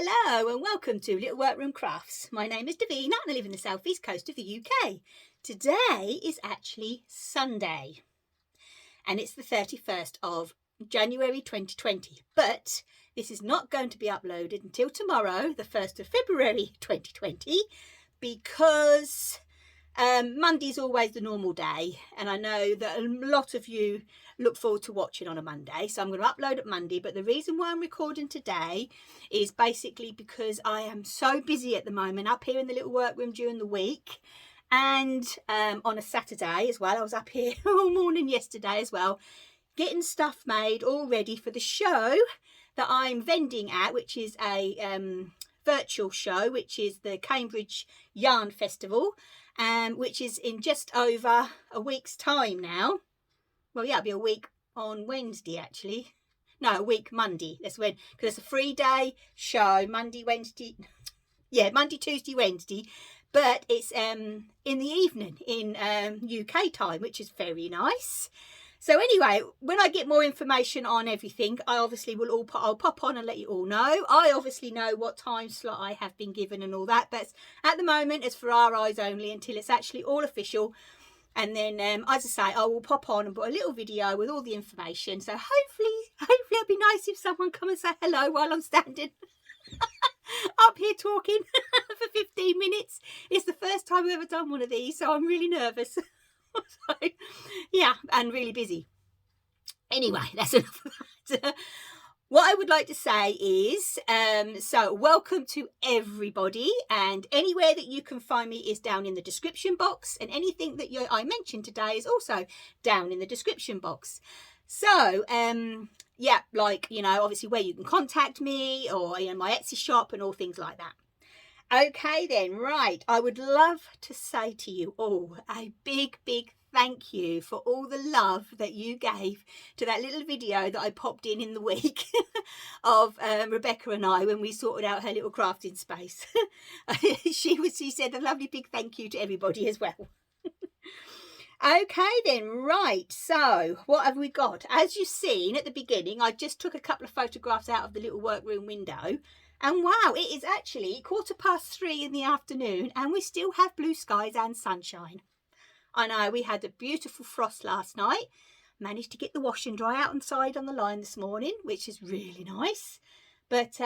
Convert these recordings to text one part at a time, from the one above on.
Hello and welcome to Little Workroom Crafts. My name is Davina and I live in the southeast coast of the UK. Today is actually Sunday and it's the 31st of January 2020, but this is not going to be uploaded until tomorrow, the 1st of February 2020, because Monday's always the normal day, and I know that a lot of you look forward to watching on a Monday, so I'm going to upload at Monday. But the reason why I'm recording today is basically because I am so busy at the moment up here in the little workroom during the week, and on a Saturday as well. I was up here all morning yesterday as well, getting stuff made all ready for the show that I'm vending at, which is a virtual show, which is the Cambridge Yarn Festival, which is in just over a week's time now. Well, yeah, it'll be a week on Wednesday, actually. No, a week Monday. That's when, because it's a 3-day show, Monday, Wednesday. Yeah, Monday, Tuesday, Wednesday. But it's in the evening in UK time, which is very nice. So anyway, when I get more information on everything, I obviously will I'll pop on and let you all know. I obviously know what time slot I have been given and all that, but at the moment it's for our eyes only until it's actually all official. And then, as I say, I will pop on and put a little video with all the information. So hopefully it'd be nice if someone come and say hello while I'm standing up here talking for 15 minutes. It's the first time I've ever done one of these, so I'm really nervous. So, yeah, and really busy. Anyway, that's enough of that. What I would like to say is, so welcome to everybody, and anywhere that you can find me is down in the description box, and anything that I mentioned today is also down in the description box. So, yeah, like, you know, obviously where you can contact me, or, you know, my Etsy shop and all things like that. Okay then, right, I would love to say to you all a big thank you for all the love that you gave to that little video that I popped in the week of Rebecca and I when we sorted out her little crafting space. She said a lovely big thank you to everybody as well. Okay then, right, so what have we got? As you've seen at the beginning, I just took a couple of photographs out of the little workroom window. And wow, it is actually 3:15 in the afternoon and we still have blue skies and sunshine. I know we had a beautiful frost last night. Managed to get the wash and dry out inside on the line this morning, which is really nice. But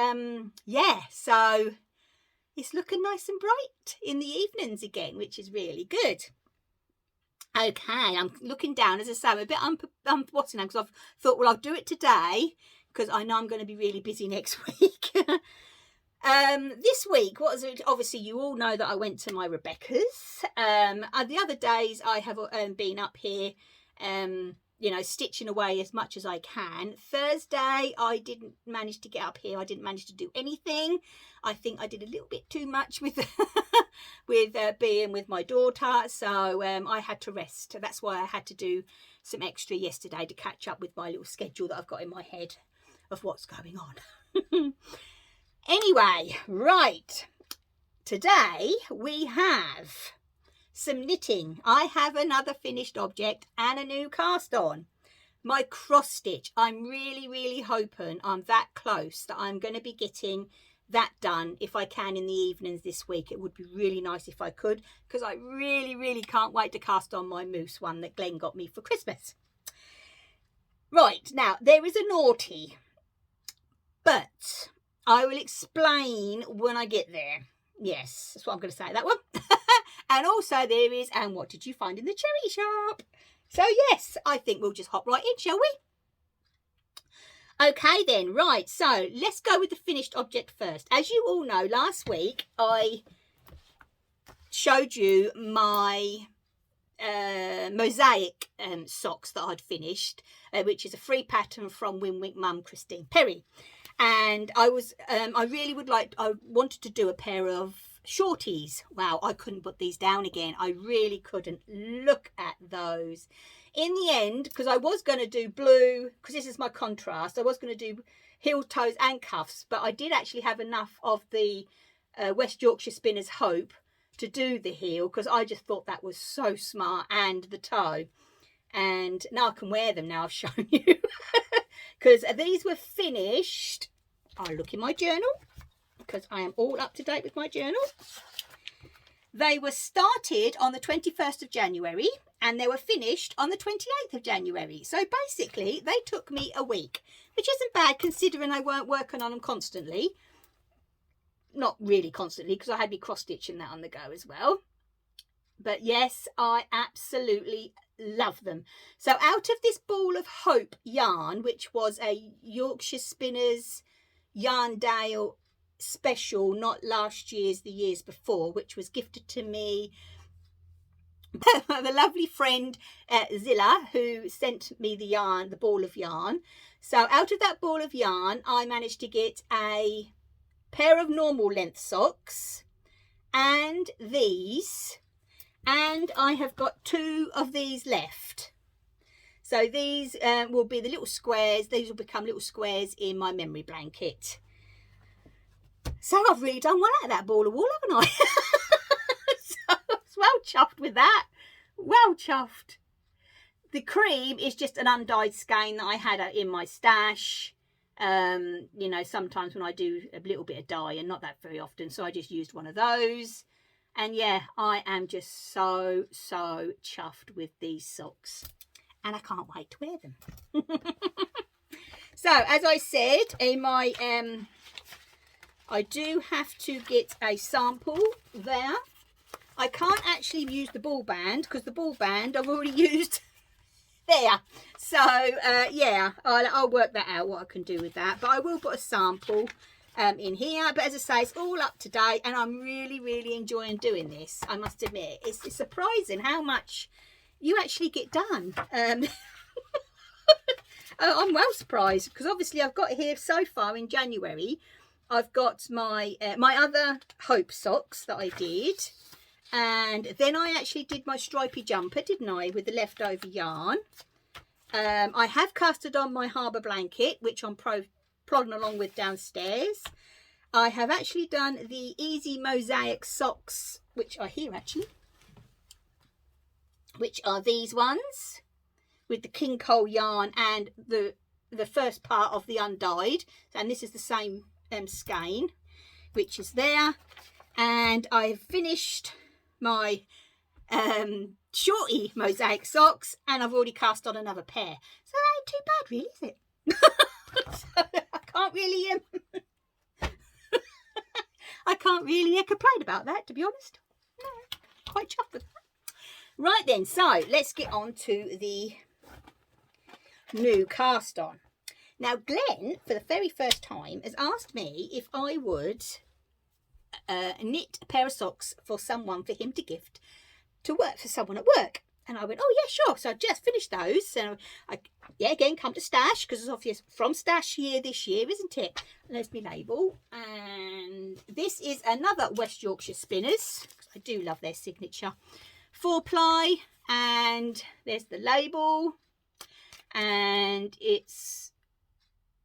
yeah, so it's looking nice and bright in the evenings again, which is really good. Okay, I'm looking down, as I say, I'm a bit unwhatting now because I've thought, well, I'll do it today because I know I'm going to be really busy next week. This week, what is it? Obviously, you all know that I went to my Rebecca's. The other days I have been up here, you know, stitching away as much as I can. Thursday, I didn't manage to get up here. I didn't manage to do anything. I think I did a little bit too much with being with my daughter, so I had to rest. That's why I had to do some extra yesterday to catch up with my little schedule that I've got in my head of what's going on. Anyway, right, today we have some knitting. I have another finished object and a new cast on. My cross stitch, I'm really hoping I'm that close that I'm going to be getting that done if I can in the evenings this week. It would be really nice if I could, because I really can't wait to cast on my moose one that Glenn got me for Christmas. Right, now there is a naughty, but I will explain when I get there. Yes, that's what I'm going to say, that one. And also there is, and what did you find in the cherry shop? So yes, I think we'll just hop right in, shall we? Okay then, right, so let's go with the finished object first. As you all know, last week I showed you my mosaic socks that I'd finished, which is a free pattern from Winwick mum Christine Perry. And I wanted to do a pair of shorties. Wow, I couldn't put these down again. I really couldn't. Look at those. In the end, because I was going to do blue, because this is my contrast, I was going to do heel, toes and cuffs, but I did actually have enough of the West Yorkshire Spinner's Hope to do the heel, because I just thought that was so smart, and the toe. And now I can wear them now I've shown you. Because these were finished, I'll look in my journal, because I am all up to date with my journal. They were started on the 21st of January and they were finished on the 28th of January. So basically they took me a week, which isn't bad considering I weren't working on them constantly. Not really constantly, because I had me cross stitching that on the go as well. But yes, I absolutely love them. So out of this Ball of Hope yarn, which was a Yorkshire Spinners Yarndale special, not last year's, the years before, which was gifted to me by the lovely friend Zilla, who sent me the yarn, the ball of yarn. So out of that ball of yarn, I managed to get a pair of normal length socks and these, and I have got 2 of these left. So these will be the little squares. These will become little squares in my memory blanket. So I've really done well out of that ball of wool, haven't I? So I was well chuffed with that. Well chuffed. The cream is just an undyed skein that I had in my stash. You know, sometimes when I do a little bit of dye, and not that very often, so I just used one of those. And yeah, I am just so chuffed with these socks, and I can't wait to wear them. So as I said in my I do have to get a sample there. I can't actually use the ball band because the ball band I've already used there. So yeah, I'll work that out, what I can do with that. But I will put a sample in here. But as I say, it's all up to date and I'm really enjoying doing this. I must admit, it's surprising how much you actually get done. I'm well surprised because obviously I've got here so far in January, I've got my my other Hope socks that I did, and then I actually did my stripy jumper, didn't I, with the leftover yarn. I have casted on my harbour blanket, which I'm plodding along with downstairs. I have actually done the easy mosaic socks, which are here actually, which are these ones with the king cole yarn and the first part of the undyed, and this is the same skein which is there. And I've finished my shorty mosaic socks and I've already cast on another pair, so that ain't too bad really, is it? So I can't really I can't really complain about that, to be honest. No, quite chuffed with that. Right then, so let's get on to the new cast on. Now Glenn, for the very first time, has asked me if I would knit a pair of socks for someone, for him to gift to work for someone at work. And I went, oh yeah, sure. So I just finished those. So I, yeah, again, come to Stash, because it's obvious from Stash year this year, isn't it? And there's my label. And this is another West Yorkshire Spinners. I do love their signature 4-ply. And there's the label. And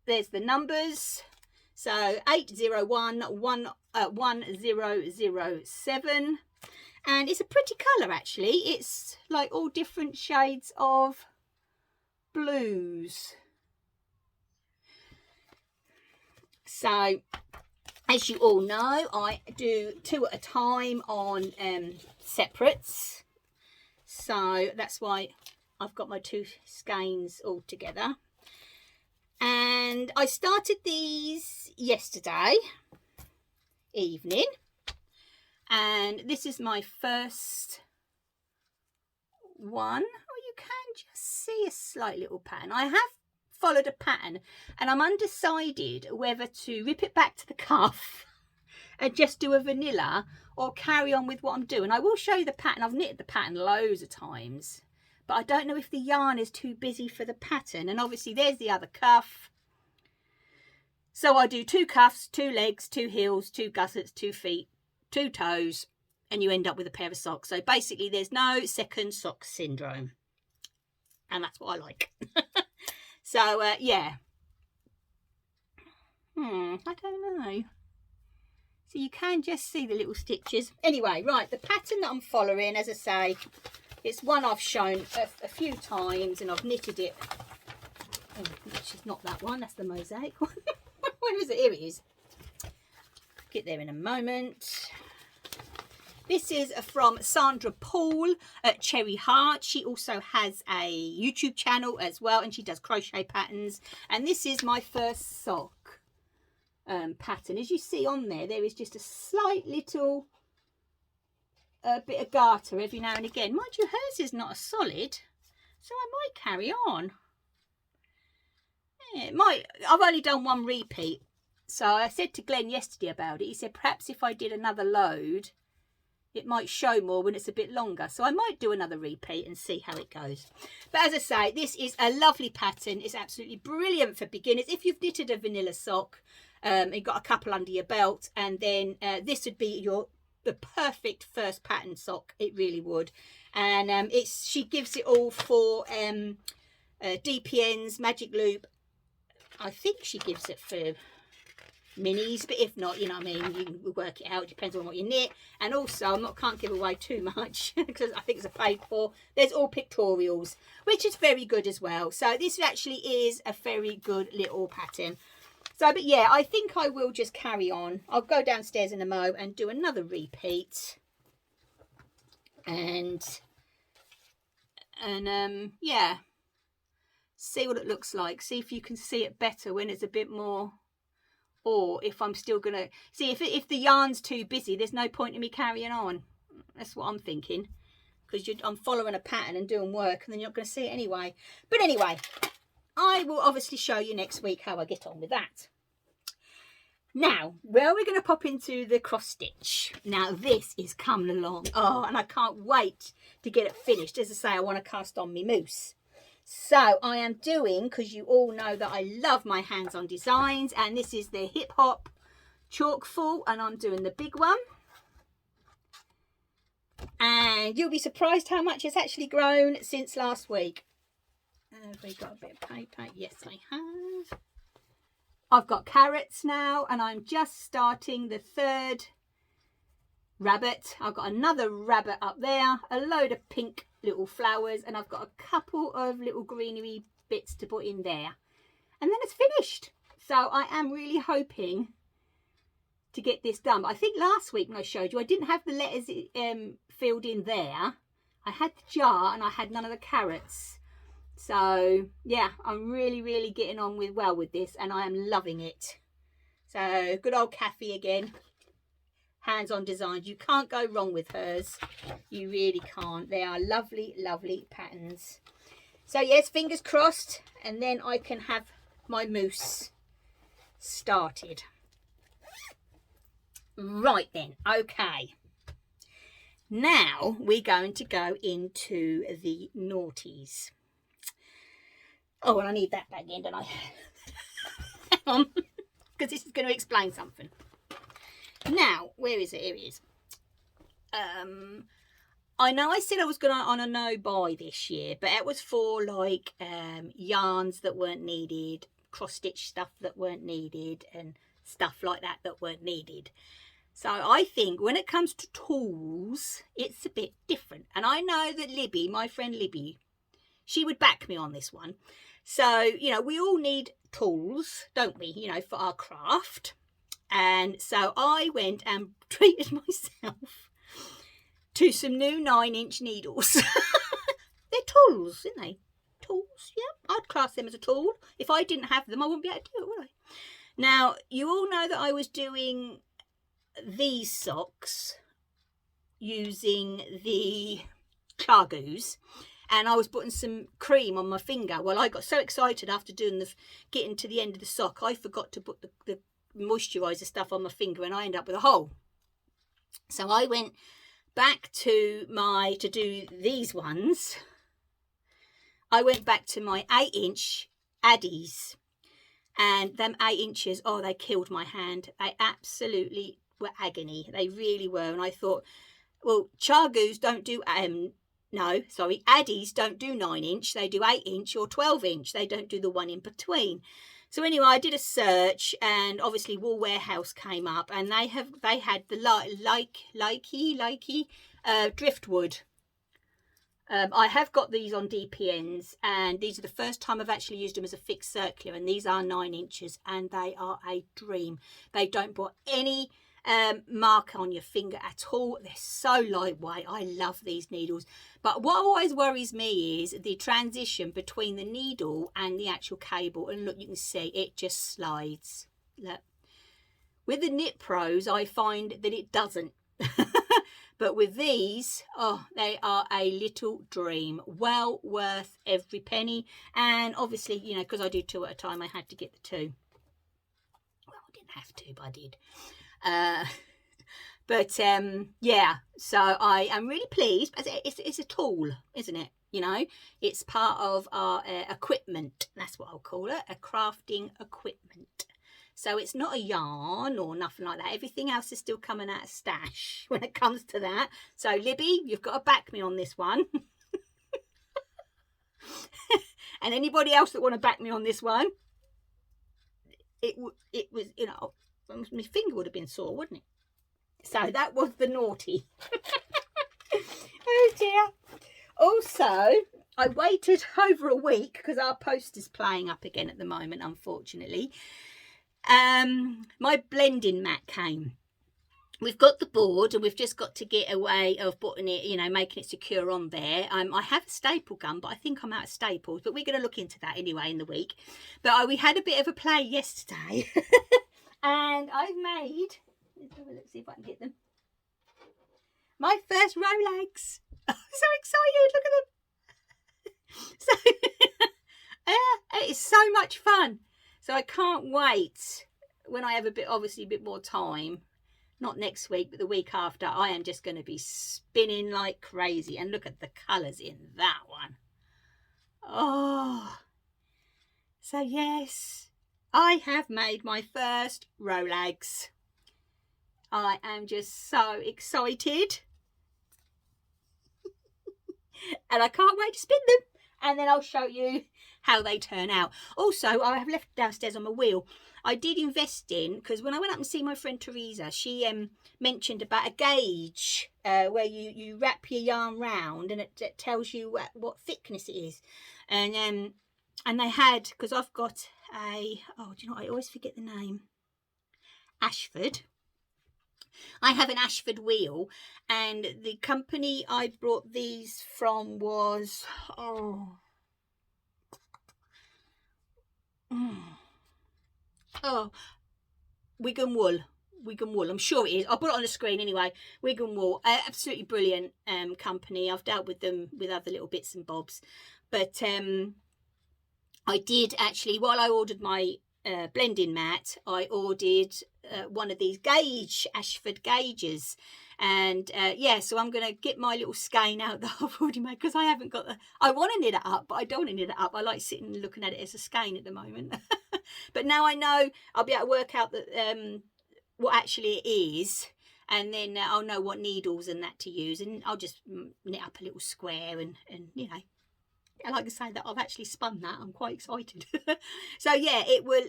there's the numbers. So 801 1007. And it's a pretty colour actually. It's like all different shades of blues. So as you all know, I do 2 at a time on separates. So that's why I've got my 2 skeins all together. And I started these yesterday evening. And this is my first one. Oh, you can just see a slight little pattern. I have followed a pattern and I'm undecided whether to rip it back to the cuff and just do a vanilla or carry on with what I'm doing. I will show you the pattern. I've knitted the pattern loads of times, but I don't know if the yarn is too busy for the pattern. And obviously there's the other cuff. So I do 2 cuffs, 2 legs, 2 heels, 2 gussets, 2 feet, 2 toes, and you end up with a pair of socks. So basically there's no second sock syndrome, and that's what I like. So yeah, I don't know, so you can just see the little stitches. Anyway, right, the pattern that I'm following, as I say, it's one I've shown a few times and I've knitted it. Which is not that one, that's the mosaic one. Where is it? Here it is. get there in a moment. This is from Sandra Paul at Cherry Heart. She also has a YouTube channel as well, and she does crochet patterns. And this is my first sock pattern. As you see on there, there is just a slight little bit of garter every now and again. Mind you, hers is not a solid, so I might carry on. Yeah, it might. I've only done one repeat, so I said to Glenn yesterday about it. He said perhaps if I did another load, it might show more when it's a bit longer. So I might do another repeat and see how it goes. But as I say, this is a lovely pattern. It's absolutely brilliant for beginners. If you've knitted a vanilla sock, you've got a couple under your belt, and then this would be the perfect first pattern sock. It really would. And she gives it all for DPNs, magic loop. I think she gives it for minis, but if not, you know what I mean, you can work it out. It depends on what you knit. And also, can't give away too much because I think it's a paid for. There's all pictorials, which is very good as well. So this actually is a very good little pattern. So, but yeah, I think I will just carry on. I'll go downstairs in a mo and do another repeat. And yeah, see what it looks like. See if you can see it better when it's a bit more, or if I'm still gonna see if the yarn's too busy, there's no point in me carrying on. That's what I'm thinking, because I'm following a pattern and doing work, and then you're not going to see it anyway. But anyway, I will obviously show you next week how I get on with that. Now, well, we're going to pop into the cross stitch. Now, this is coming along. Oh, and I can't wait to get it finished. As I say, I want to cast on my mousse. So I am doing, because you all know that I love my hands-on designs, and this is the Hip Hop Chalkful, and I'm doing the big one. And you'll be surprised how much it's actually grown since last week. Have we got a bit of paper? Yes, I have. I've got carrots now, and I'm just starting the third rabbit. I've got another rabbit up there, a load of pink little flowers, and I've got a couple of little greenery bits to put in there, and then it's finished. So I am really hoping to get this done. But I think last week when I showed you, I didn't have the letters filled in there. I had the jar and I had none of the carrots. So yeah, I'm really getting on with this, and I am loving it. So good old Kathy again. Hands-on designs. You can't go wrong with hers. You really can't. They are lovely patterns. So yes, fingers crossed, and then I can have my mousse started. Right then, okay. Now we're going to go into the naughties. Oh, and I need that back in, don't I? Hang on, because this is going to explain something. Now, where is it? Here it is. I know I said I was going on a no-buy this year, but it was for like yarns that weren't needed, cross-stitch stuff that weren't needed, and stuff like that weren't needed. So I think when it comes to tools, it's a bit different. And I know that Libby, my friend Libby, she would back me on this one. So, you know, we all need tools, don't we, you know, for our craft. And so I went and treated myself to some new 9-inch needles. They're tools, aren't they? Tools, yeah. I'd class them as a tool. If I didn't have them, I wouldn't be able to do it, would I? Now, you all know that I was doing these socks using the Chargoos, and I was putting some cream on my finger. Well, I got so excited after getting to the end of the sock, I forgot to put the moisturizer stuff on my finger, and I ended up with a hole. So I went back to do these ones. I went back to my 8-inch Addies, and them 8 inches, oh, they killed my hand. They absolutely were agony. They really were. And I thought, well, Chargoos don't do Addies don't do 9-inch. They do 8-inch or 12-inch. They don't do the one in between. So anyway, I did a search, and obviously Wool Warehouse came up, and they had the lykke driftwood. I have got these on DPNs, and these are the first time I've actually used them as a fixed circular, and these are 9 inches, and they are a dream. They don't put any mark on your finger at all. They're so lightweight. I love these needles. But what always worries me is the transition between the needle and the actual cable. And look, you can see it just slides. Look. With the Knit Pros, I find that it doesn't. But with these, oh, they are a little dream. Well worth every penny. And obviously, you know, because I do 2 at a time, I had to get the 2. Well, I didn't have to, but I did. Yeah, so I am really pleased. It's a tool, isn't it? You know, it's part of our equipment. That's what I'll call it, a crafting equipment. So it's not a yarn or nothing like that. Everything else is still coming out of stash when it comes to that. So Libby, you've got to back me on this one. And anybody else that want to back me on this one, it was, you know, my finger would have been sore, wouldn't it? So that was the naughty. Oh dear. Also, I waited over a week because our post is playing up again at the moment, unfortunately. My blending mat came. We've got the board and we've just got to get a way of putting it, you know, making it secure on there. I have a staple gun, but I think I'm out of staples, but we're going to look into that anyway in the week. But we had a bit of a play yesterday and I've made, let's have a look, see if I can get them, my first Rolex. I'm so excited, look at them. So it is so much fun. So I can't wait when I have obviously a bit more time, not next week, but the week after. I am just going to be spinning like crazy. And look at the colours in that one. Oh, so yes, I have made my first Rolex. I am just so excited. And I can't wait to spin them. And then I'll show you how they turn out. Also, I have left downstairs on my wheel. I did invest in, because when I went up and see my friend Teresa, she mentioned about a gauge where you wrap your yarn round and it tells you what thickness it is. And they had, because I've got a, oh, do you know what? I always forget the name. Ashford. I have an Ashford wheel, and the company I brought these from was, Wigan Wool. I'm sure it is. I'll put it on the screen anyway. Wigan Wool, absolutely brilliant company. I've dealt with them with other little bits and bobs, but I did actually, while I ordered my blending mat, I ordered one of these Ashford gauges, and yeah, so I'm gonna get my little skein out that I've already made, because I haven't got I want to knit it up, but I don't want to knit it up. I like sitting and looking at it as a skein at the moment. But now I know I'll be able to work out that what actually it is, and then I'll know what needles and that to use, and I'll just knit up a little square, and you know, I like to say that I've actually spun that. I'm quite excited. So yeah, it will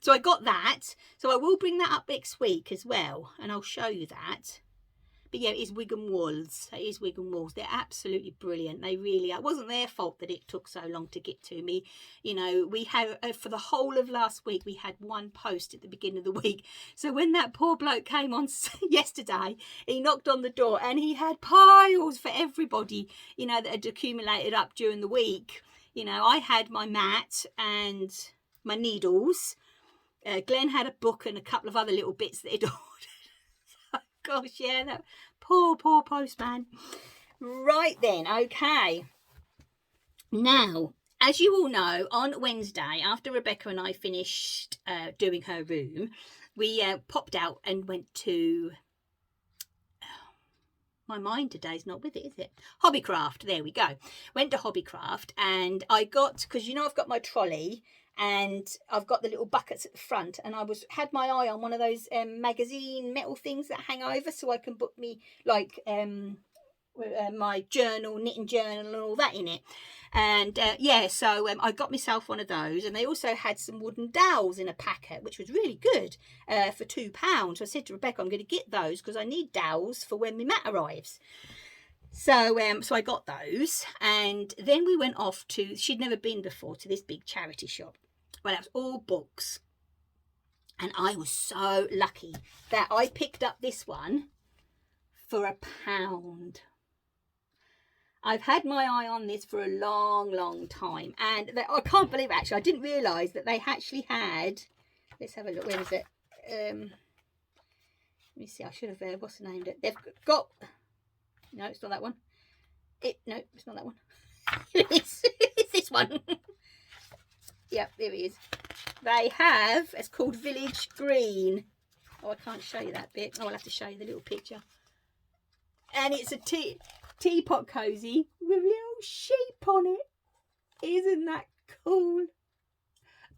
so I got that, so I will bring that up next week as well, and I'll show you that. But yeah, it is Wigan Wools. It is Wigan Wools. They're absolutely brilliant. They really are. It wasn't their fault that it took so long to get to me. You know, we had, for the whole of last week, we had one post at the beginning of the week. So when that poor bloke came on yesterday, he knocked on the door and he had piles for everybody, you know, that had accumulated up during the week. You know, I had my mat and my needles. Glenn had a book and a couple of other little bits that he'd ordered. Gosh, yeah, that poor postman. Right then, okay. Now, as you all know, on Wednesday, after Rebecca and I finished doing her room, we popped out and went to, my mind today's not with it, is it? Hobbycraft, there we go. Went to Hobbycraft, and I got, because you know I've got my trolley, and I've got the little buckets at the front, and I had my eye on one of those magazine metal things that hang over, so I can put me like my journal, knitting journal and all that in it. And yeah, so I got myself one of those, and they also had some wooden dowels in a packet, which was really good for £2. So I said to Rebecca, I'm going to get those because I need dowels for when my mat arrives. So so I got those, and then we went off to, she'd never been before, to this big charity shop. Well, that was all books. And I was so lucky that I picked up this one for £1. I've had my eye on this for a long time, and I can't believe it, actually. I didn't realise that they actually had, let's have a look, where is it? Let me see, I should have, what's the name of it? They've got, no, it's not that one. No, it's not that one. It's this one. Yep, there it is. They have, it's called Village Green. Oh, I can't show you that bit. Oh, I'll have to show you the little picture. And it's a teapot cozy with little sheep on it. Isn't that cool?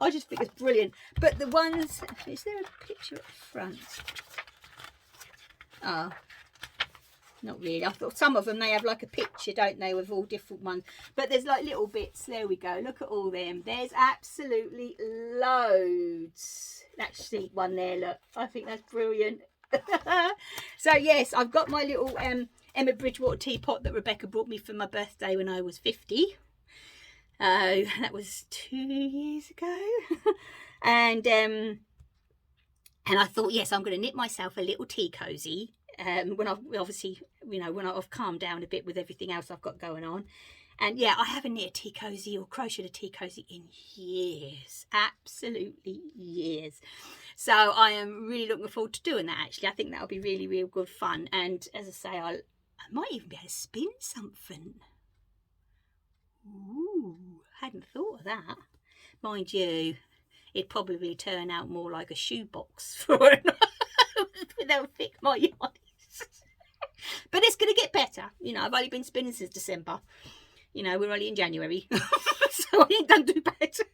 I just think it's brilliant. But the ones, is there a picture at the front? Oh, not really. I thought some of them, they have like a picture, don't they, with all different ones. But there's like little bits. There we go. Look at all them. There's absolutely loads. That sheep one there, look. I think that's brilliant. So yes, I've got my little Emma Bridgewater teapot that Rebecca brought me for my birthday when I was 50. That was 2 years ago. And I thought, yes, I'm going to knit myself a little tea cozy. When I've obviously, you know, when I've calmed down a bit with everything else I've got going on. And yeah, I haven't knit a tea cozy or crocheted a tea cozy in years, absolutely years. So I am really looking forward to doing that. Actually, I think that'll be really, really good fun. And as I say, I might even be able to spin something. Ooh, hadn't thought of that. Mind you, it'd probably turn out more like a shoebox for with how thick my yarn is. But it's going to get better. You know, I've only been spinning since December. You know, we're only in January. So I ain't done too bad. So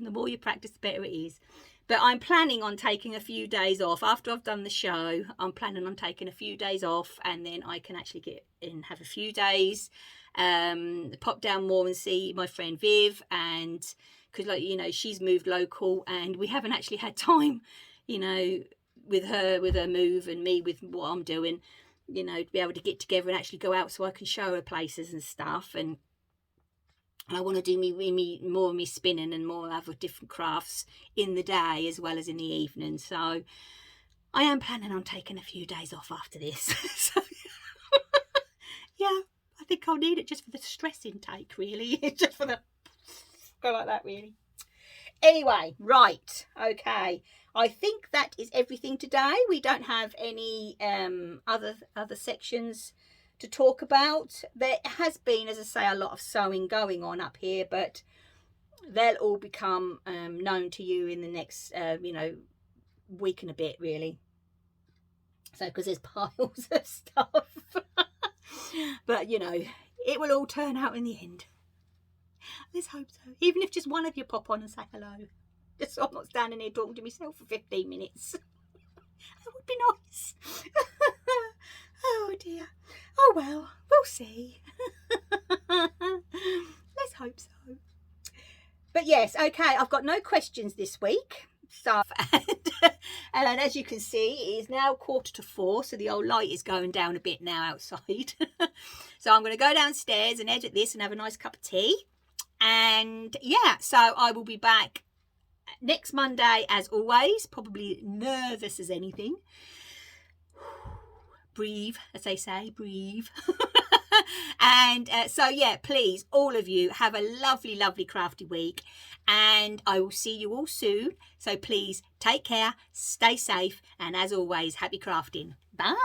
the more you practice, the better it is. But I'm planning on taking a few days off. After I've done the show, I'm planning on taking a few days off, and then I can actually get in, have a few days, pop down more and see my friend Viv, and because, like, you know, she's moved local and we haven't actually had time, you know, with her move and me with what I'm doing, you know, to be able to get together and actually go out so I can show her places and stuff. And I want to do more of me spinning and more other different crafts in the day as well as in the evening. So I am planning on taking a few days off after this. So yeah, I think I'll need it just for the stress intake, really. Just for the go like that, really. Anyway, right, okay. I think that is everything today. We don't have any other sections to talk about. There has been, as I say, a lot of sewing going on up here, but they'll all become known to you in the next, you know, week and a bit, really. So, because there's piles of stuff. But, you know, it will all turn out in the end. Let's hope so. Even if just one of you pop on and say hello. Just so I'm not standing here talking to myself for 15 minutes. That would be nice. Oh dear. Oh well, we'll see. Let's hope so. But yes, okay, I've got no questions this week. So, and as you can see, it is now 3:45, so the old light is going down a bit now outside. So I'm going to go downstairs and edit this and have a nice cup of tea. And yeah, so I will be back next Monday as always, probably nervous as anything. Breathe, as they say, breathe. And so yeah, please, all of you, have a lovely, lovely crafty week, and I will see you all soon. So please take care, stay safe, and as always, happy crafting. Bye.